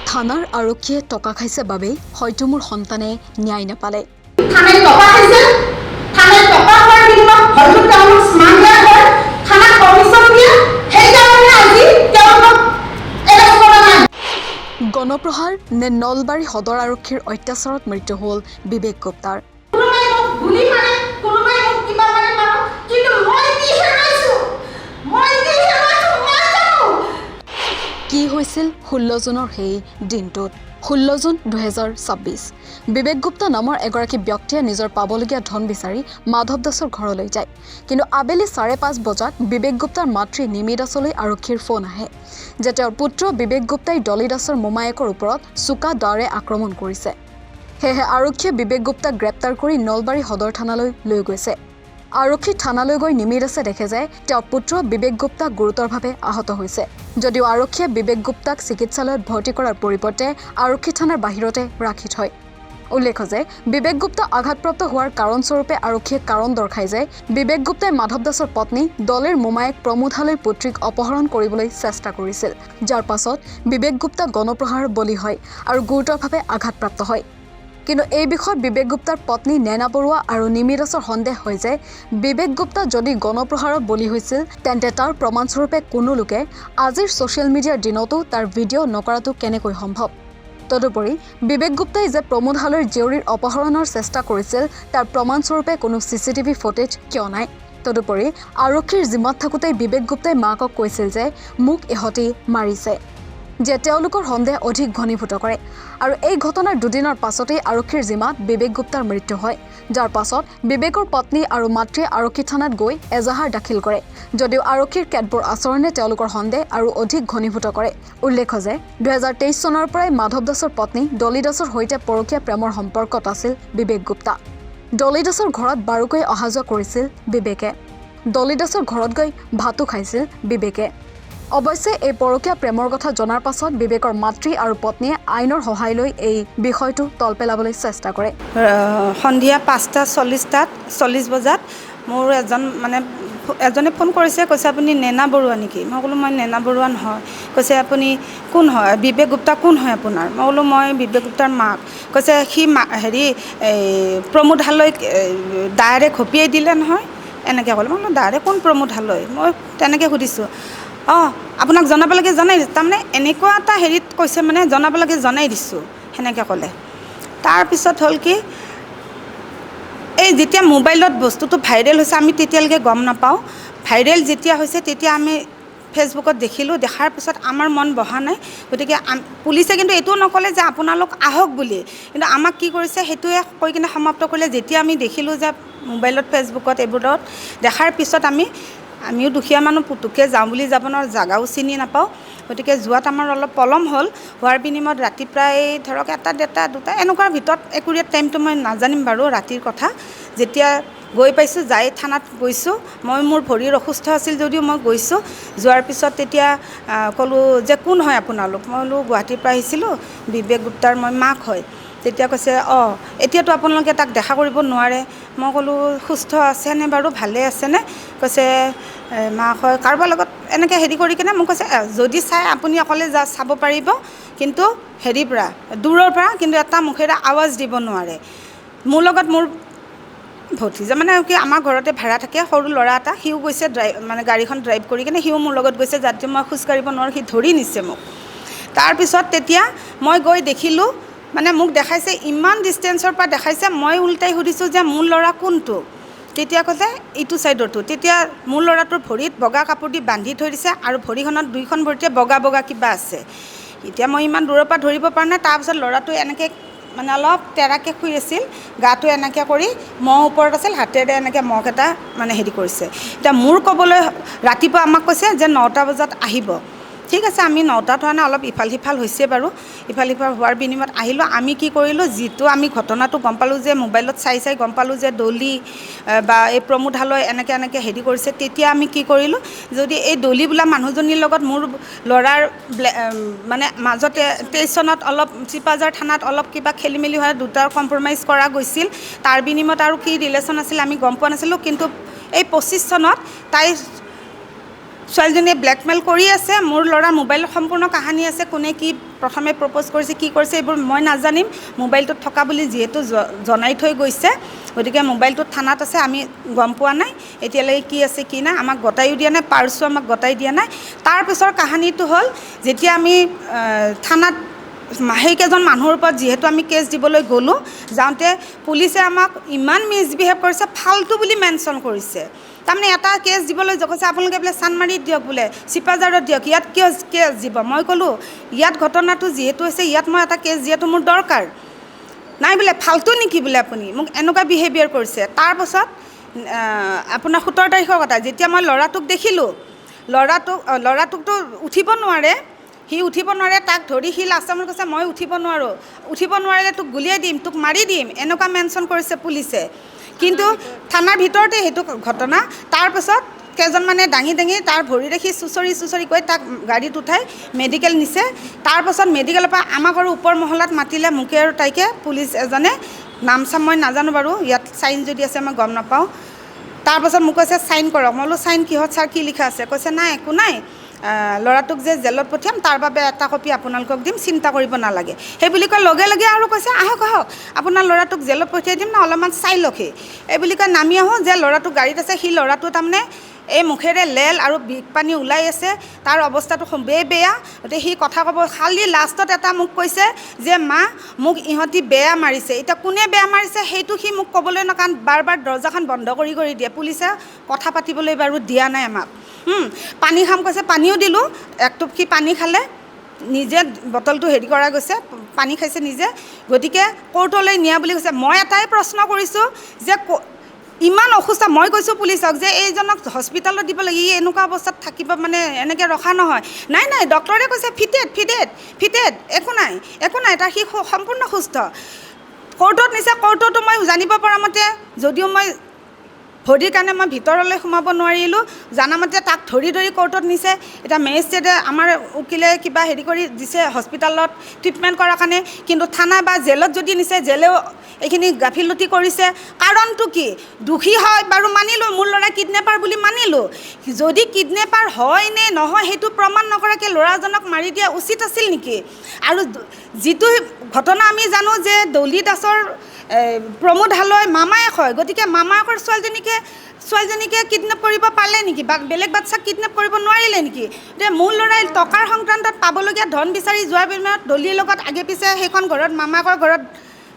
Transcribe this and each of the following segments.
থানাৰ আৰক্ষীয়ে টকা খাইছে বাবেই হয়তো মোৰ সন্তানে ন্যায় নাপালে। থানায় টকা খাইছে, থানায় টকা খোৱাৰ বিনিময়ত হয়তো তেওঁলোক স্মাগলাৰ হয়, থানাত কমিশ্যন দিয়ে, সেইকাৰণে আজি তেওঁলোকক এৰেষ্ট কৰা নাই। গণপ্ৰহাৰ নে নলবাৰী সদৰ আৰক্ষীৰ অত্যাচাৰত মৃত্যু হ'ল বিবেক গুপ্তাৰ। কোনোবাই মোক গুলি মাৰে, কোনোবাই মোক কিবা মাৰে মাৰক, কিন্তু মই কি হেৰুৱাইছোঁ, মই জানো। কি হৈছিল 16 জুনৰ সেই দিনটোত? 16 জুন 2026 বিবেক গুপ্তা নামৰ এগৰাকী ব্যক্তিয়ে নিজৰ পাবলগীয়া ধন বিচাৰি মাধৱ দাসৰ ঘৰলৈ যায়। কিন্তু আবেলি 5:30 বজাত বিবেক গুপ্তাৰ মাতৃ নিমি দাসলৈ আৰক্ষীৰ ফোন আহে যে তেওঁৰ পুত্ৰ বিবেক গুপ্তাই ডলি দাসৰ মোমায়েকৰ ওপৰত চোকা দাৰে আক্ৰমণ কৰিছে। সেয়েহে আৰক্ষীয়ে বিবেক গুপ্তাক গ্ৰেপ্তাৰ কৰি নলবাৰী সদৰ থানালৈ লৈ গৈছে। আৰক্ষী থানালৈ গৈ নিমি দাসে দেখে যে তেওঁৰ পুত্ৰ বিবেক গুপ্তা গুৰুতৰভাৱে আহত হৈছে। যদিও আৰক্ষীয়ে বিবেক গুপ্তাক চিকিৎসালয়ত ভৰ্তি কৰাৰ পৰিৱৰ্তে আৰক্ষী থানাৰ বাহিৰতে ৰাখি থয়। উল্লেখ্য যে বিবেক গুপ্তা আঘাতপ্ৰাপ্ত হোৱাৰ কাৰণস্বৰূপে আৰক্ষীয়ে কাৰণ দৰ্শায় যে বিবেক গুপ্তাই মাধৱ দাসৰ পত্নী ডলিৰ মোমায়েক প্ৰমোধালৈৰ পুত্ৰীক অপহৰণ কৰিবলৈ চেষ্টা কৰিছিল, যাৰ পাছত বিবেক গুপ্তা গণপ্ৰহাৰৰ বলি হয় আৰু গুৰুতৰভাৱে আঘাতপ্ৰাপ্ত হয়। কিন্তু এই বিষয়ত বিবেক গুপ্তাৰ পত্নী নেনা বৰুৱা আৰু নিমি দাসৰ সন্দেহ হয় যে বিবেক গুপ্তা যদি গণপ্ৰহাৰৰ বলি হৈছিল তেন্তে তাৰ প্ৰমাণস্বৰূপে কোনো লোকে আজিৰ ছ'চিয়েল মিডিয়াৰ দিনতো তাৰ ভিডিঅ' নকৰাটো কেনেকৈ সম্ভৱ। তদুপৰি বিবেক গুপ্তাই যে প্ৰমোদ হালৈৰ জীয়ৰীৰ অপহৰণৰ চেষ্টা কৰিছিল তাৰ প্ৰমাণস্বৰূপে কোনো CCTV ফুটেজ কিয় নাই। তদুপৰি আৰক্ষীৰ জিম্মাত থাকোঁতেই বিবেক গুপ্তাই মাকক কৈছিল যে মোক ইহঁতি মাৰিছে, যে তেওঁলোকৰ সন্দেহ অধিক ঘনীভূত কৰে। আৰু এই ঘটনাৰ দুদিনৰ পাছতেই আৰক্ষীৰ জিম্মাত বিবেক গুপ্তাৰ মৃত্যু হয়, যাৰ পাছত বিবেকৰ পত্নী আৰু মাতৃয়ে আৰক্ষী থানাত গৈ এজাহাৰ দাখিল কৰে। যদিও আৰক্ষীৰ কেতবোৰ আচৰণে তেওঁলোকৰ সন্দেহ আৰু অধিক ঘনীভূত কৰে। উল্লেখ্য যে 2023 চনৰ পৰাই মাধৱ দাসৰ পত্নী ডলি দাসৰ সৈতে পৰকীয়া প্ৰেমৰ সম্পৰ্কত আছিল বিবেক গুপ্তা। ডলি দাসৰ ঘৰত বাৰুকৈ অহা যোৱা কৰিছিল বিবেকে। ডলি দাসৰ ঘৰত গৈ ভাতো খাইছিল বিবেকে। অৱশ্যে এই পৰকীয়া প্ৰেমৰ কথা জনাৰ পাছত বিবেকৰ মাতৃ আৰু পত্নীয়ে আইনৰ সহায় লৈ এই বিষয়টো তল পেলাবলৈ চেষ্টা কৰে। সন্ধিয়া 5:40 বজাত মোৰ এজনে ফোন কৰিছে, কৈছে আপুনি নেনা বৰুৱা নেকি? মই ক'লোঁ মই নেনা বৰুৱা নহয়। কৈছে আপুনি কোন হয়? বিবেক গুপ্তা কোন হয় আপোনাৰ? মই ক'লোঁ মই বিবেক গুপ্তাৰ মাক। কৈছে সি প্ৰমোদ হালৈক দায়েৰে ঘপিয়াই দিলে নহয়, এনেকৈ ক'লে। মই ক'লোঁ দায়েৰে কোন প্ৰমোদ হালৈ? মই তেনেকৈ সুধিছোঁ। আপোনাক জনাব লাগে জনাই দিছোঁ, তাৰমানে এনেকুৱা এটা হেৰিত কৈছে, মানে জনাব লাগে জনাই দিছোঁ, সেনেকৈ ক'লে। তাৰপিছত হ'ল কি, এই যেতিয়া মোবাইলত বস্তুটো ভাইৰেল হৈছে আমি তেতিয়ালৈকে গম নাপাওঁ। ভাইৰেল যেতিয়া হৈছে তেতিয়া আমি ফেচবুকত দেখিলোঁ, দেখাৰ পিছত আমাৰ মন বহা নাই। গতিকে পুলিচে কিন্তু এইটোও নক'লে যে আপোনালোক আহক বুলি, কিন্তু আমাক কি কৰিছে সেইটোৱে কৈ কিনে সমাপ্ত কৰিলে। যেতিয়া আমি দেখিলোঁ যে মোবাইলত ফেচবুকত এইবোৰত দেখাৰ পিছত আমিও দুখীয়া মানুহ, পুতুককৈ যাওঁ বুলি যাব নোৱাৰোঁ, জাগাও চিনি নাপাওঁ। গতিকে যোৱাত আমাৰ অলপ পলম হ'ল। হোৱাৰ বিনিময়ত ৰাতি প্ৰায় ধৰক 1, 1:30, 2 এনেকুৱাৰ ভিতৰত একুৰেট টাইমটো মই নাজানিম বাৰু ৰাতিৰ কথা। যেতিয়া গৈ পাইছোঁ, যাই থানাত গৈছোঁ, মোৰ ভৰিৰ অসুস্থ আছিল যদিও মই গৈছোঁ। যোৱাৰ পিছত তেতিয়া ক'লোঁ যে কোন হয় আপোনালোক? মই বোলো গুৱাহাটীৰ পৰা আহিছিলোঁ, বিবেক গুপ্তাৰ মই মাক হয়। তেতিয়া কৈছে এতিয়াতো আপোনালোকে তাক দেখা কৰিব নোৱাৰে। মই ক'লোঁ সুস্থ আছেনে বাৰু, ভালে আছেনে? কৈছে মাক হয়, কাৰোবাৰ লগত এনেকৈ হেৰি কৰি কিনে মোক কৈছে যদি চাই আপুনি অকলে চাব পাৰিব, কিন্তু হেৰিৰ পৰা দূৰৰ পৰা, কিন্তু এটা মুখেৰে আৱাজ দিব নোৱাৰে। মোৰ লগত মোৰ ভতিজা মানে কি আমাৰ ঘৰতে ভাড়া থাকে, সৰু ল'ৰা এটা, সিও গৈছে গাড়ীখন ড্ৰাইভ কৰি কিনে, সিও মোৰ লগত গৈছে, যাতে মই খোজকাঢ়িব নোৱাৰোঁ, সি ধৰি নিছে মোক। তাৰপিছত তেতিয়া মই গৈ দেখিলোঁ, মানে মোক দেখাইছে, ইমান ডিষ্টেঞ্চৰ পৰা দেখাইছে। মই উল্টাই সুধিছোঁ যে মোৰ ল'ৰা কোনটো? তেতিয়া কৈছে এইটো ছাইডৰটো। তেতিয়া মোৰ ল'ৰাটোৰ ভৰিত বগা কাপোৰ দি বান্ধি থৈ দিছে আৰু ভৰিখনত 2খন ভৰিতে বগা বগা কিবা আছে। এতিয়া মই ইমান দূৰৰ পৰা ধৰিব পৰা নাই। তাৰপিছত ল'ৰাটোৱে এনেকৈ মানে অলপ তেৰাকৈ শুই আছিল, গাটো এনেকৈ কৰি মহ ওপৰত আছিল, হাতেৰে এনেকৈ মহ এটা মানে হেৰি কৰিছে। এতিয়া মোৰ ক'বলৈ ৰাতিপুৱা আমাক কৈছে যে 9টা বজাত আহিব। ঠিক আছে, আমি 9টাত হোৱা নাই, অলপ ইফাল সিফাল হৈছে বাৰু। ইফাল সিফাল হোৱাৰ বিনিময়ত আহিলোঁ। আমি কি কৰিলোঁ, যিটো আমি ঘটনাটো গম পালোঁ যে মোবাইলত চাই গম পালোঁ যে ডলি বা এই প্ৰমোদ হালৈ এনেকৈ হেৰি কৰিছে, তেতিয়া আমি কি কৰিলোঁ, যদি এই ডলি বোলা মানুহজনীৰ লগত মোৰ ল'ৰাৰ মানে মাজতে 23 চনত অলপ চিপাঝাৰ থানাত অলপ কিবা খেলি মেলি হোৱা, দুটাৰ কম্প্ৰমাইজ কৰা গৈছিল। তাৰ বিনিময়ত আৰু কি ৰিলেশ্যন আছিল আমি গম পোৱা নাছিলোঁ। কিন্তু এই 25 চনত তাই ছোৱালীজনীয়ে ব্লেকমেইল কৰি আছে। মোৰ ল'ৰাৰ মোবাইলত সম্পূৰ্ণ কাহানী আছে, কোনে কি প্ৰথমে প্ৰপ'জ কৰিছে, কি কৰিছে, এইবোৰ মই নাজানিম। মোবাইলটোত থকা বুলি যিহেতু জনাই থৈ গৈছে, গতিকে মোবাইলটোত থানাত আছে, আমি গম পোৱা নাই এতিয়ালৈকে কি আছে কি নাই। আমাক গতাইও দিয়া নাই, পাৰ্চো আমাক গতাই দিয়া নাই। তাৰপিছৰ কাহানীটো হ'ল, যেতিয়া আমি থানাত সেইকেইজন মানুহৰ ওপৰত যিহেতু আমি কেছ দিবলৈ গ'লোঁ, যাওঁতে পুলিচে আমাক ইমান মিছবিহেভ কৰিছে, ফাল্টু বুলি মেনশ্যন কৰিছে। তাৰমানে এটা কেছ দিবলৈ কৈছে, আপোনালোকে বোলে চানমাৰিত দিয়ক, বোলে চিপাঝাৰত দিয়ক, ইয়াত কিয় কেছ দিব। মই ক'লোঁ ইয়াত ঘটনাটো যিহেতু হৈছে, ইয়াত মই এটা কেছ দিয়াটো মোৰ দৰকাৰ নাই। বোলে ফাল্টু নেকি বোলে আপুনি, মোক এনেকুৱা বিহেভিয়াৰ কৰিছে। তাৰপাছত আপোনাৰ 17 তাৰিখৰ কথা, যেতিয়া মই ল'ৰাটোক দেখিলোঁ, ল'ৰাটোকতো উঠিব নোৱাৰে, সি উঠিব নোৱাৰে, তাক ধৰি সি লাষ্টত কৈছে মই উঠিব নোৱাৰোঁ, উঠিব নোৱাৰিলে তোক গুলিয়াই দিম, তোক মাৰি দিম, এনেকুৱা মেনশ্যন কৰিছে পুলিচে। কিন্তু থানাৰ ভিতৰতে সেইটো ঘটনা। তাৰপাছত কেইজনমানে দাঙি তাৰ ভৰি দেখি চুচৰি কৈ তাক গাড়ীত উঠাই মেডিকেল নিছে। তাৰপাছত মেডিকেলৰ পৰা আমাক আৰু ওপৰ মহলাত মাতিলে, মোকে আৰু তাইকে পুলিচ এজনে, নাম চাম মই নাজানো বাৰু, ইয়াত চাইন যদি আছে মই গম নাপাওঁ। তাৰপাছত মোক কৈছে চাইন কৰক। মই বোলো চাইন কিহত ছাৰ, কি লিখা আছে? কৈছে নাই একো নাই, ল'ৰাটোক যে জেলত পঠিয়াম তাৰ বাবে এটা কপি আপোনালোকক দিম, চিন্তা কৰিব নালাগে। সেই বুলি কয় লগে লগে আৰু কৈছে আহক আপোনাৰ ল'ৰাটোক জেলত পঠিয়াই দিম না, অলপমান চাই লওকহি। এই বুলি কয় নামি আহোঁ, যে ল'ৰাটো গাড়ীত আছে, সি ল'ৰাটো তাৰমানে এই মুখেৰে লেল আৰু বিষ পানী ওলাই আছে, তাৰ অৱস্থাটো বেয়া। গতিকে সি কথা ক'ব, খালি লাষ্টত এটা মোক কৈছে যে মা মোক ইহঁতি বেয়া মাৰিছে। এতিয়া কোনে বেয়া মাৰিছে সেইটো সি মোক ক'বলৈ ন, কাৰণ বাৰ দৰ্জাখন বন্ধ কৰি দিয়ে। পুলিচে কথা পাতিবলৈ বাৰু দিয়া নাই আমাক। পানী খাম কৈছে, পানীও দিলোঁ, একটোপ সি পানী খালে, নিজে বটলটো হেৰি কৰা গৈছে, পানী খাইছে নিজে। গতিকে কোৰ্টলৈ নিয়া বুলি কৈছে। মই এটাই প্ৰশ্ন কৰিছোঁ যে ইমান অসুস্থ, মই কৈছোঁ পুলিচক যে এইজনক হস্পিটেলত দিব লাগে, ই এনেকুৱা অৱস্থাত থাকিব, মানে এনেকৈ ৰখা নহয়। নাই ডক্টৰে কৈছে ফিটেড, একো নাই তাৰ, সি সম্পূৰ্ণ সুস্থ। কোৰ্টত নিছে, কোৰ্টতো মই জানিব পৰা মতে, যদিও মই ভৰিৰ কাৰণে মই ভিতৰলৈ সোমাব নোৱাৰিলোঁ, জানামতে তাক ধৰি কোৰ্টত নিছে। এতিয়া মেজিষ্ট্ৰেটে আমাৰ উকিলে কিবা হেৰি কৰি দিছে হস্পিটেলত ট্ৰিটমেণ্ট কৰাৰ কাৰণে, কিন্তু থানা বা জেলত যদি নিছে, জেলেও এইখিনি গাফিলতি কৰিছে। কাৰণটো কি? দোষী হয় বাৰু মানিলোঁ, মোৰ ল'ৰা কিডনেপাৰ বুলি মানিলোঁ। যদি কিডনেপাৰ হয় নে নহয় সেইটো প্ৰমাণ নকৰাকৈ ল'ৰাজনক মাৰি দিয়া উচিত আছিল নেকি? আৰু যিটো ঘটনা আমি জানো যে দলি দাসৰ প্ৰমোদ হালৈ মামায়েক হয়, গতিকে মামায়েকৰ ছোৱালীজনীকে কিডনেপ কৰিব পাৰিলে নেকি, বা বেলেগ বাচ্চাক কিডনেপ কৰিব নোৱাৰিলে নেকি? যে মোৰ ল'ৰাই টকাৰ সংক্ৰান্তত পাবলগীয়া ধন বিচাৰি যোৱাৰ বিনিময়ত দলিৰ লগত আগে পিছে সেইখন ঘৰত, মামায়েকৰ ঘৰত,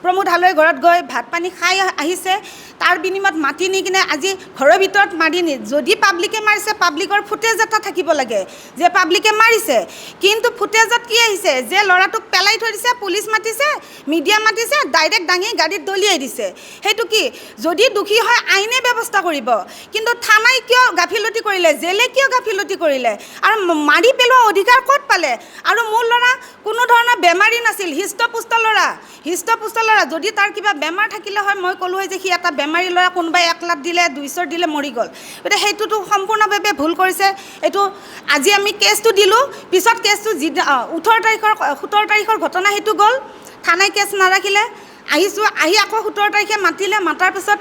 প্ৰমোদ হালৈৰ ঘৰত গৈ ভাত পানী খাই আহিছে। তাৰ বিনিময়ত মাতি নি কিনে আজি ঘৰৰ ভিতৰত মাৰি নি, যদি পাব্লিকে মাৰিছে পাব্লিকৰ ফুটেজ এটা থাকিব লাগে যে পাব্লিকে মাৰিছে। কিন্তু ফুটেজত কি আহিছে যে ল'ৰাটোক পেলাই থৈ দিছে, পুলিচ মাতিছে, মিডিয়া মাতিছে, ডাইৰেক্ট দাঙি গাড়ীত দলিয়াই দিছে। সেইটো কি? যদি দোষী হয় আইনে ব্যৱস্থা কৰিব, কিন্তু থানাই কিয় গাফিলতি কৰিলে, জেলে কিয় গাফিলতি কৰিলে, আৰু মাৰি পেলোৱা অধিকাৰ ক'ত পালে? আৰু মোৰ ল'ৰা কোনো ধৰণৰ বেমাৰী নাছিল, হৃষ্টপুষ্ট ল'ৰা। যদি তাৰ কিবা বেমাৰ থাকিলে হয়, মই ক'লোঁ হয় যে সি এটা বেমাৰী ল'ৰা, কোনোবাই 1 লাখ দিলে, 200 দিলে মৰি গ'ল। গতিকে সেইটোতো সম্পূৰ্ণভাৱে ভুল কৰিছে। এইটো আজি আমি কেছটো দিলোঁ, পিছত কেছটো 17 তাৰিখৰ ঘটনা সেইটো গ'ল, থানাই কেছ নাৰাখিলে। আহিছোঁ, আহি আকৌ 17 তাৰিখে মাতিলে, মাতাৰ পিছত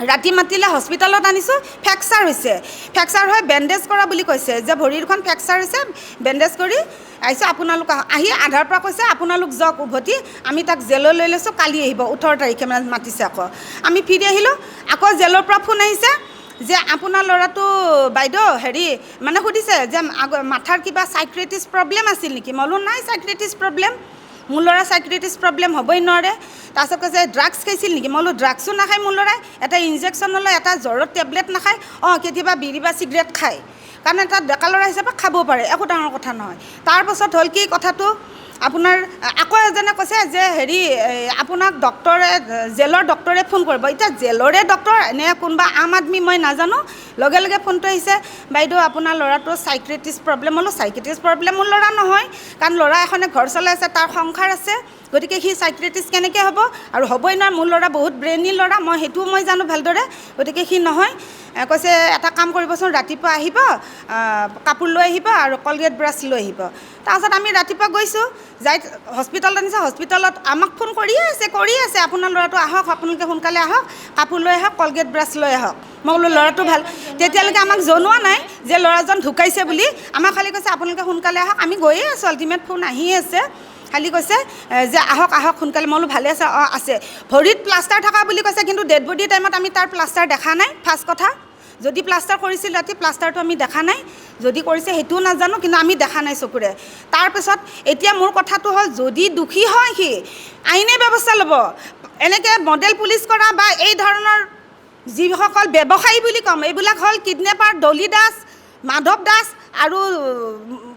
ৰাতি মাতিলে, হস্পিটেলত আনিছোঁ, ফ্ৰেকচাৰ হৈছে, ফ্ৰেকচাৰ হৈ বেণ্ডেজ কৰা বুলি কৈছে, যে ভৰিখন ফ্ৰেকচাৰ হৈছে, বেণ্ডেজ কৰি আহিছোঁ। আপোনালোক আহি আধাৰ পৰা কৈছে আপোনালোক যাওক উভতি, আমি তাক জেললৈ লৈ লৈছোঁ, কালি আহিব 18 তাৰিখে মানে মাতিছে। আকৌ আমি ফিৰি আহিলোঁ, আকৌ জেলৰ পৰা ফোন আহিছে যে আপোনাৰ ল'ৰাটো বাইদেউ হেৰি মানে সুধিছে যে মাথাৰ কিবা চাইক্ৰেটিছ প্ৰব্লেম আছিল নেকি? মই বোলো নাই চাইক্ৰেটিছ প্ৰব্লেম, মোৰ ল'ৰা চাইক্ৰেটিছ প্ৰব্লেম হ'বই নোৱাৰে। তাৰপিছত কৈছে ড্ৰাগছ খাইছিল নেকি? মই বোলো ড্ৰাগছো নাখায় মোৰ ল'ৰাই, এটা ইনজেকশ্যন ল'লে, এটা জ্বৰৰ টেবলেট নাখায়, কেতিয়াবা বিড়ি বা চিগাৰেট খায়, কাৰণ এটা ডেকা ল'ৰা হিচাপে খাব পাৰে, একো ডাঙৰ কথা নহয়। তাৰপাছত হ'ল কি কথাটো, আপোনাৰ আকৌ এজনে কৈছে যে হেৰি আপোনাক জেলৰ ডক্টৰে ফোন কৰিব। এতিয়া জেলৰে ডক্টৰ নে কোনোবা আম আদমি মই নাজানো, লগে লগে ফোনটো আহিছে, বাইদেউ আপোনাৰ ল'ৰাটোৰ চাইক্ৰেটিছ প্ৰব্লেম। হ'লো চাইক্ৰেটিছ প্ৰব্লেম মোৰ ল'ৰা নহয়, কাৰণ ল'ৰা এখনে ঘৰ চলাই আছে, তাৰ সংসাৰ আছে, গতিকে সি চাইক্ৰেটিছ কেনেকৈ হ'ব? আৰু হ'বই নহয়, মোৰ ল'ৰা বহুত ব্ৰেইনী ল'ৰা, সেইটোও মই জানো ভালদৰে, গতিকে সি নহয়। কৈছে এটা কাম কৰিবচোন, ৰাতিপুৱা আহিব, কাপোৰ লৈ আহিব আৰু কলগেট ব্ৰাছ লৈ আহিব। তাৰপাছত আমি ৰাতিপুৱা গৈছোঁ, যাই হস্পিটেলত আনিছে, হস্পিটেলত আমাক ফোন কৰিয়ে আছে আপোনাৰ ল'ৰাটো আহক, আপোনালোকে সোনকালে আহক, কাপোৰ লৈ আহক, কলগেট ব্ৰাছ লৈ আহক। মই বোলো ল'ৰাটো ভাল তেতিয়ালৈকে আমাক জনোৱা নাই যে ল'ৰাজন ঢুকাইছে বুলি আমাক খালি কৈছে আপোনালোকে সোনকালে আহক আমি গৈয়ে আছোঁ আল্টিমেট ফোন আহিয়ে আছে খালি কৈছে যে আহক আহক সোনকালে মই বোলো ভালে আছে অঁ আছে ভৰিত প্লাষ্টাৰ থকা বুলি কৈছে কিন্তু ডেড বডি টাইমত আমি তাৰ প্লাষ্টাৰ দেখা নাই ফাৰ্ষ্ট কথা যদি প্লাষ্টাৰ কৰিছিল ৰাতি প্লাষ্টাৰটো আমি দেখা নাই যদি কৰিছে সেইটোও নাজানো কিন্তু আমি দেখা নাই চকুৰে তাৰপিছত এতিয়া মোৰ কথাটো হ'ল যদি দোষী হয় সি আইনে ব্যৱস্থা ল'ব এনেকৈ মডেল পুলিচ কৰা বা এই ধৰণৰ যিসকল ব্যৱসায়ী বুলি ক'ম এইবিলাক হ'ল কিডনেপাৰ ডলি দাস মাধৱ দাস আৰু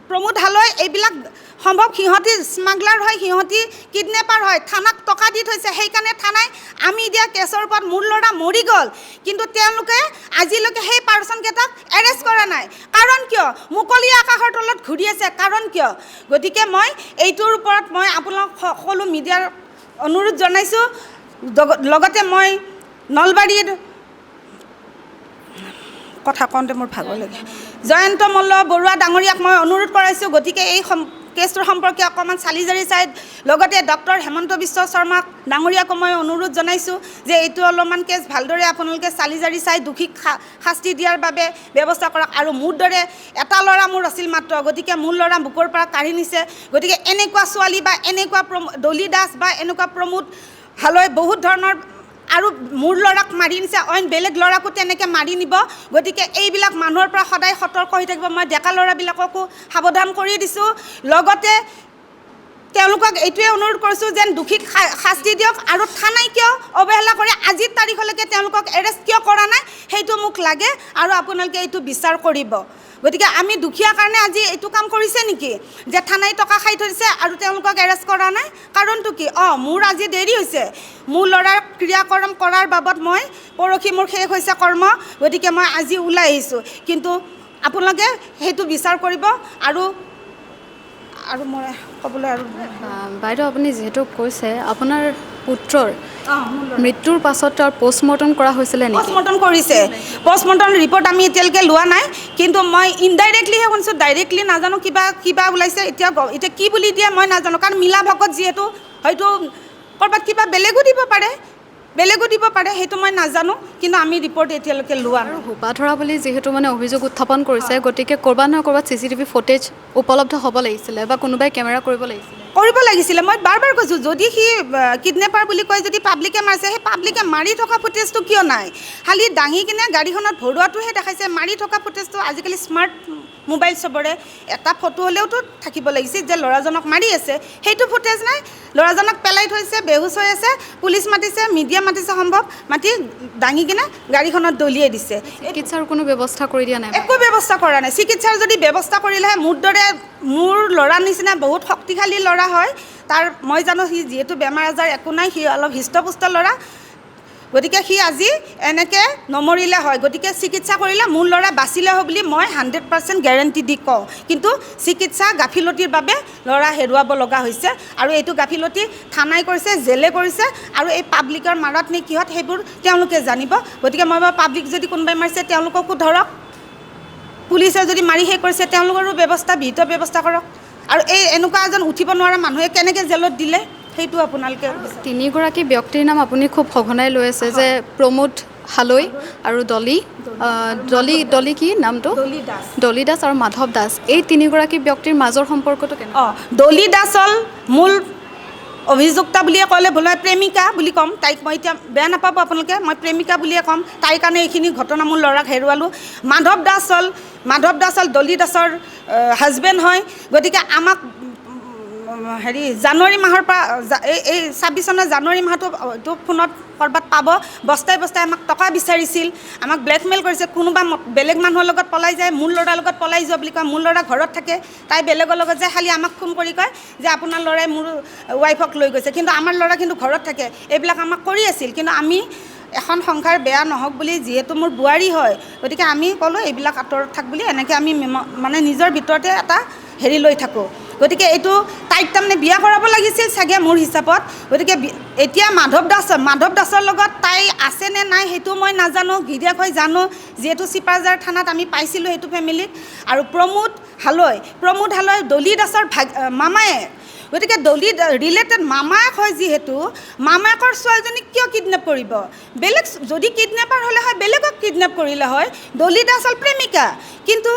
প্ৰমোদ হালৈ এইবিলাক সম্ভৱ সিহঁতি স্মাগলাৰ হয় সিহঁতি কিডনেপাৰ হয় থানাক টকা দি থৈছে সেইকাৰণে থানাই আমি দিয়া কেছৰ ওপৰত মোৰ ল'ৰা মৰি গ'ল কিন্তু তেওঁলোকে আজিলৈকে সেই পাৰ্চনকেইটাক এৰেষ্ট কৰা নাই কাৰণ কিয় মুকলি আকাশৰ তলত ঘূৰি আছে কাৰণ কিয় গতিকে মই এইটোৰ ওপৰত মই আপোনালোক সকলো মিডিয়াৰ অনুৰোধ জনাইছোঁ লগতে মই নলবাৰীৰ কথা কওঁতে মোৰ ভাগৰ লাগে জয়ন্ত মল্ল বৰুৱা ডাঙৰীয়াক মই অনুৰোধ কৰাইছোঁ গতিকে এই কেছটোৰ সম্পৰ্কে অকণমান চালিজাৰি চাই লগতে ডক্টৰ হেমন্ত বিশ্ব শৰ্মাক ডাঙৰীয়াকো মই অনুৰোধ জনাইছোঁ যে এইটো অলপমান কেছ ভালদৰে আপোনালোকে চালিজাৰি চাই দোষীক শাস্তি দিয়াৰ বাবে ব্যৱস্থা কৰক আৰু মোৰ দৰে এটা ল'ৰা মোৰ আছিল মাত্ৰ গতিকে মোৰ ল'ৰা বুকৰ পৰা কাঢ়ি নিছে গতিকে এনেকুৱা ছোৱালী বা এনেকুৱা ডলি দাস বা এনেকুৱা প্ৰমোদ হালৈ বহুত ধৰণৰ আৰু মোৰ ল'ৰাক মাৰি নিছে অইন বেলেগ ল'ৰাকো তেনেকৈ মাৰি নিব গতিকে এইবিলাক মানুহৰ পৰা সদায় সতৰ্ক হৈ থাকিব মই ডেকা ল'ৰাবিলাককো সাৱধান কৰি দিছোঁ লগতে তেওঁলোকক এইটোৱে অনুৰোধ কৰিছোঁ যেন দোষীক শাস্তি দিয়ক আৰু থানাই কিয় অৱহেলা কৰে আজিৰ তাৰিখলৈকে তেওঁলোকক এৰেষ্ট কিয় কৰা নাই সেইটো মোক লাগে আৰু আপোনালোকে এইটো বিচাৰ কৰিব গতিকে আমি দুখীয়া কাৰণে আজি এইটো কাম কৰিছে নেকি যে থানাই টকা খাই থৈছে আৰু তেওঁলোকক এৰেষ্ট কৰা নাই কাৰণটো কি মোৰ আজি দেৰি হৈছে মোৰ ল'ৰাৰ ক্ৰিয়াকৰ্ম কৰাৰ বাবদ মই পৰহি মোৰ শেষ হৈছে কৰ্ম গতিকে মই আজি ওলাই আহিছোঁ কিন্তু আপোনালোকে সেইটো বিচাৰ কৰিব আৰু মই ক'বলৈ আৰু বাইদেউ আপুনি যিহেতু কৈছে আপোনাৰ পুত্ৰৰ মৃত্যুৰ পাছত তেওঁৰ পষ্টমৰ্টম কৰা হৈছিলে নেকি পষ্টমৰ্টম কৰিছে পষ্টমৰ্টম ৰিপৰ্ট আমি এতিয়ালৈকে লোৱা নাই কিন্তু মই ইনডাইৰেক্টলিহে শুনিছোঁ ডাইৰেক্টলি নাজানো কিবা ওলাইছে এতিয়া কি বুলি দিয়ে মই নাজানো কাৰণ মিলা ভকত যিহেতু হয়তো ক'ৰবাত কিবা বেলেগো দিব পাৰে সেইটো মই নাজানো কিন্তু আমি ৰিপৰ্ট এতিয়ালৈকে লোৱা নাই হোপা ধৰা বুলি যিহেতু মানে অভিযোগ উত্থাপন কৰিছে গতিকে ক'ৰবাত নহয় ক'ৰবাত CCTV ফুটেজ উপলব্ধ হ'ব লাগিছিলে বা কোনোবাই কেমেৰা কৰিব লাগিছিলে মই বাৰ কৈছোঁ যদি সি কিডনেপাৰ বুলি কয় যদি পাব্লিকে মাৰিছে সেই পাব্লিকে মাৰি থকা ফুটেজটো কিয় নাই খালি দাঙি কিনে গাড়ীখনত ভৰোৱাটোহে দেখাইছে মাৰি থকা ফুটেজটো আজিকালি স্মাৰ্ট মোবাইল চবৰে এটা ফটো হ'লেওতো থাকিব লাগিছিল যে ল'ৰাজনক মাৰি আছে সেইটো ফুটেজ নাই ল'ৰাজনক পেলাই থৈছে বেহুচ হৈ আছে পুলিচ মাতিছে মিডিয়া মাতিছে সম্ভৱ মাতি দাঙি কিনে গাড়ীখনত দলিয়াই দিছে চিকিৎসাৰ কোনো ব্যৱস্থা কৰি দিয়া নাই একো ব্যৱস্থা কৰা নাই চিকিৎসাৰ যদি ব্যৱস্থা কৰিলেহে মোৰ দৰে মোৰ ল'ৰাৰ নিচিনা বহুত শক্তিশালী ল'ৰা হয় তাৰ মই জানো সি যিহেতু বেমাৰ আজাৰ একো নাই সি অলপ হৃষ্টপুষ্ট ল'ৰা গতিকে সি আজি এনেকৈ নমৰিলে হয় গতিকে চিকিৎসা কৰিলে মোৰ ল'ৰা বাচিলে হয় বুলি মই 100% গেৰেণ্টি দি কওঁ কিন্তু চিকিৎসা গাফিলতিৰ বাবে ল'ৰা হেৰুৱাব লগা হৈছে আৰু এইটো গাফিলতি থানাই কৰিছে জেলে কৰিছে আৰু এই পাব্লিকৰ মাৰত নে কিহত সেইবোৰ তেওঁলোকে জানিব গতিকে মই পাব্লিক যদি কোনোবাই মাৰিছে তেওঁলোককো ধৰক পুলিচে যদি মাৰি শেষ কৰিছে তেওঁলোকৰো বিহিত ব্যৱস্থা কৰক আৰু এই এনেকুৱা এজন উঠিব নোৱাৰা মানুহে কেনেকৈ জেলত দিলে সেইটো আপোনালোকে তিনিগৰাকী ব্যক্তিৰ নাম আপুনি খুব সঘনাই লৈ আছে যে প্ৰমোদ হালৈ আৰু ডলি কি নামটো ডলি দাস আৰু মাধৱ দাস এই তিনিগৰাকী ব্যক্তিৰ মাজৰ সম্পৰ্কটো কেনেকুৱা ডলি দাস হ'ল মূল অভিযুক্তা বুলিয়ে ক'লে ভুল হয় প্ৰেমিকা বুলি ক'ম তাইক মই এতিয়া বেয়া নাপাব আপোনালোকে মই প্ৰেমিকা বুলিয়ে ক'ম তাইৰ কাৰণে এইখিনি ঘটনা মোৰ ল'ৰাক হেৰুৱালোঁ মাধৱ দাস হ'ল ডলি দাসৰ হাজবেণ্ড হয় গতিকে আমাক জানুৱাৰী মাহৰ পৰা এই 26 চনৰ জানুৱাৰী মাহটো ফোনত ক'ৰবাত পাব বস্তাই আমাক টকা বিচাৰিছিল আমাক ব্লেকমেইল কৰিছে কোনোবা বেলেগ মানুহৰ লগত পলাই যায় মোৰ ল'ৰাৰ লগত পলাই যোৱা বুলি কয় মোৰ ল'ৰা ঘৰত থাকে তাই বেলেগৰ লগত যায় খালি আমাক ফোন কৰি কয় যে আপোনাৰ ল'ৰাই মোৰ ৱাইফক লৈ গৈছে কিন্তু আমাৰ ল'ৰা কিন্তু ঘৰত থাকে এইবিলাক আমাক কৰি আছিল কিন্তু আমি এখন সংসাৰ বেয়া নহওক বুলি যিহেতু মোৰ বোৱাৰী হয় গতিকে আমি ক'লোঁ এইবিলাক আঁতৰত থাক বুলি এনেকৈ আমি মানে নিজৰ ভিতৰতে এটা লৈ থাকোঁ গতিকে এইটো তাইক তাৰমানে বিয়া কৰাব লাগিছিল চাগে মোৰ হিচাপত গতিকে এতিয়া মাধৱ দাসৰ লগত তাই আছে নে নাই সেইটো মই নাজানো গিৰিয়েক হৈ জানো যিহেতু চিপাঝাৰ থানাত আমি পাইছিলোঁ সেইটো ফেমিলিক আৰু প্ৰমোদ হালৈ ডলি দাসৰ মামায়ে গতিকে দলি ৰিলেটেড মামায়েক হয় যিহেতু মামায়েকৰ ছোৱালীজনীক কিয় কিডনেপ কৰিব বেলেগ যদি কিডনেপাৰ হ'লে হয় বেলেগক কিডনেপ কৰিলে হয় দলি দাস হ'ল প্ৰেমিকা কিন্তু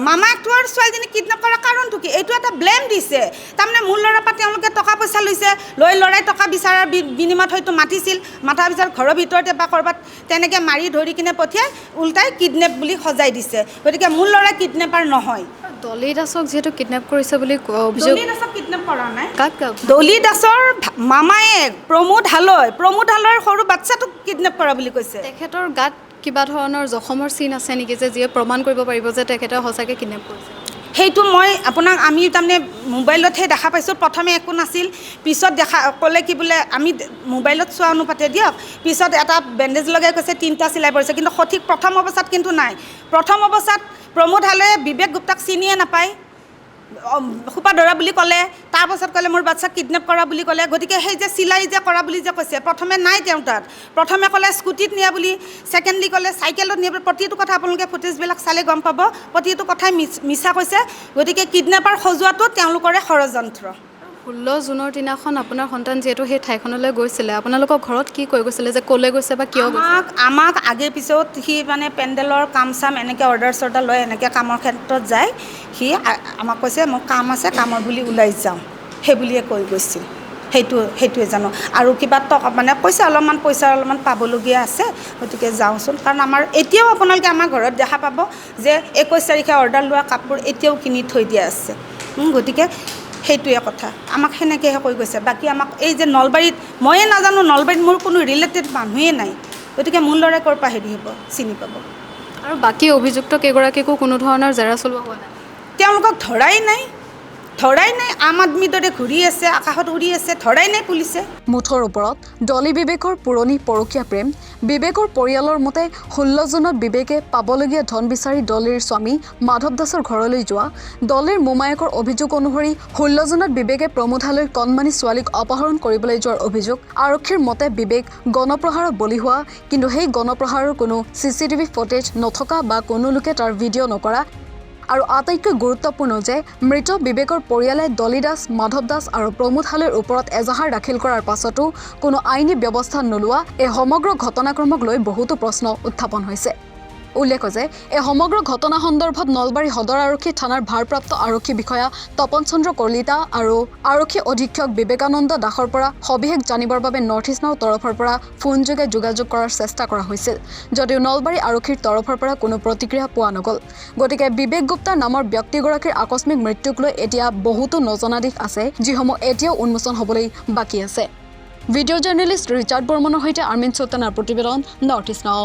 মামায়েকটো আৰু ছোৱালীজনীক কিডনেপ কৰাৰ কাৰণটো কি এইটো এটা ব্লেম দিছে তাৰমানে মোৰ ল'ৰাৰ পৰা তেওঁলোকে টকা পইচা লৈছে লৈ ল'ৰাই টকা বিচাৰাৰ বিনিময়ত হয়তো মাতিছিল মাতাৰ পিছত ঘৰৰ ভিতৰতে বা ক'ৰবাত তেনেকৈ মাৰি ধৰি কিনে পঠিয়াই উল্টাই কিডনেপ বুলি সজাই দিছে গতিকে মোৰ ল'ৰা কিডনেপাৰ নহয় দলি দাসক যিহেতু কিডনেপ কৰিছে বুলি অভিযোগ দলি দাসক কিডনেপ কৰা নাই কাক দলি দাসৰ মামায়েক প্ৰমোদ হালৈৰ সৰু বাচ্চাটোক কিডনেপ কৰা বুলি কৈছে তেখেতৰ গাত কিবা ধৰণৰ জখমৰ চিন আছে নেকি যে যিয়ে প্ৰমাণ কৰিব পাৰিব যে তেখেতে সঁচাকৈ কিডনেপ কৰিছে সেইটো মই আপোনাক আমি তাৰমানে মোবাইলতহে দেখা পাইছোঁ প্ৰথমে একো নাছিল পিছত ক'লে কি বোলে আমি মোবাইলত চোৱা অনুপাতে দিয়ক পিছত এটা বেণ্ডেজ লগাই কৈছে 3টা চিলাই পৰিছে কিন্তু সঠিক প্ৰথম অৱস্থাত কিন্তু নাই প্ৰথম অৱস্থাত প্ৰমোদ হালৈয়ে বিবেক গুপ্তাক চিনিয়ে নাপায় খোপা ধৰা বুলি ক'লে তাৰপাছত ক'লে মোৰ বাচ্চাক কিডনেপ কৰা বুলি ক'লে গতিকে সেই যে চিলাই যে কৰা বুলি যে কৈছে প্ৰথমে নাই তেওঁ তাত প্ৰথমে ক'লে স্কুটিত নিয়া বুলি ছেকেণ্ডলি ক'লে চাইকেলত নিয়া বুলি প্ৰতিটো কথা আপোনালোকে ফুটেজবিলাক চালে গম পাব প্ৰতিটো কথাই মিছা কৈছে গতিকে কিডনেপাৰ সজোৱাটো তেওঁলোকৰে ষড়যন্ত্ৰ 16 জুনৰ দিনাখন আপোনাৰ সন্তান যিহেতু সেই ঠাইখনলৈ গৈছিলে আপোনালোকৰ ঘৰত কি কৈ গৈছিলে যে ক'লৈ গৈছে বা কিয় আমাক আগে পিছত সি মানে পেণ্ডেলৰ কাম চাম এনেকৈ অৰ্ডাৰ লৈ এনেকৈ কামৰ ক্ষেত্ৰত যায় সি আমাক কৈছে মোৰ কাম আছে কামৰ বুলি ওলাই যাওঁ সেই বুলিয়ে কৈ গৈছিল সেইটোৱে জানো আৰু কিবা টকা মানে পইচা অলপমান পাবলগীয়া আছে গতিকে যাওঁচোন কাৰণ আমাৰ এতিয়াও আপোনালোকে আমাৰ ঘৰত দেখা পাব যে 21 তাৰিখে অৰ্ডাৰ লোৱা কাপোৰ এতিয়াও কিনি থৈ দিয়া আছে গতিকে সেইটোৱে কথা আমাক সেনেকৈহে কৈ গৈছে বাকী আমাক এই যে নলবাৰীত ময়ে নাজানো নলবাৰীত মোৰ কোনো ৰিলেটেড মানুহেই নাই গতিকে মোৰ ল'ৰাই ক'ৰ পৰা হেৰি হ'ব চিনি পাব আৰু বাকী অভিযুক্ত কেইগৰাকীকো কোনো ধৰণৰ জেৰা চলোৱা হোৱা নাই তেওঁলোকক ধৰাই নাই আম আদমিৰ দৰে ঘূৰি আছে আকাশত উৰি আছে ধৰাই নাই পুলিচে মুঠৰ ওপৰত ডলি বিবেকৰ পুৰণি পৰকীয়া প্ৰেম বিবেকৰ পৰিয়ালৰ মতে 16 জুনত বিবেকে পাবলগীয়া ধন বিচাৰি ডলিৰ স্বামী মাধৱ দাসৰ ঘৰলৈ যোৱা ডলিৰ মোমায়েকৰ অভিযোগ অনুসৰি 16 জুনত বিবেকে প্ৰমোদ হালৈৰ কণমানি ছোৱালীক অপহৰণ কৰিবলৈ যোৱাৰ অভিযোগ আৰক্ষীৰ মতে বিবেক গণপ্ৰহাৰৰ বলি হোৱা কিন্তু সেই গণপ্ৰহাৰৰ কোনো CCTV ফুটেজ নথকা বা কোনো লোকে তাৰ ভিডিঅ' নকৰা আৰু আটাইতকৈ গুৰুত্বপূৰ্ণ যে মৃত বিবেকৰ পৰিয়ালে ডলি দাস মাধৱ দাস আৰু প্ৰমোদ হালৈৰ ওপৰত এজাহাৰ দাখিল কৰাৰ পাছতো কোনো আইনী ব্যৱস্থা নোলোৱা এই সমগ্ৰ ঘটনাক্ৰমক লৈ বহুতো প্ৰশ্ন উত্থাপন হৈছে উল্লেখ যে এই সমগ্ৰ ঘটনা সন্দৰ্ভত নলবাৰী সদৰ আৰক্ষী থানাৰ ভাৰপ্ৰাপ্ত আৰক্ষী বিষয়া তপন চন্দ্ৰ কলিতা আৰু আৰক্ষী অধীক্ষক বিবেকানন্দ দাসৰ পৰা সবিশেষ জানিবৰ বাবে নৰ্থ ইষ্ট নাও তৰফৰ পৰা ফোনযোগে যোগাযোগ কৰাৰ চেষ্টা কৰা হৈছিল যদিও নলবাৰী আৰক্ষীৰ তৰফৰ পৰা কোনো প্ৰতিক্ৰিয়া পোৱা নগ'ল গতিকে বিবেক গুপ্তাৰ নামৰ ব্যক্তিগৰাকীৰ আকস্মিক মৃত্যুক লৈ এতিয়া বহুতো নজনা দিশ আছে যিসমূহ এতিয়াও উন্মোচন হ'বলৈ বাকী আছে ভিডিঅ' জাৰ্নেলিষ্ট ৰিচাৰ্ড বৰ্মনৰ সৈতে আৰ্মিন চৌতানাৰ প্ৰতিবেদন নৰ্থ ইষ্ট নাও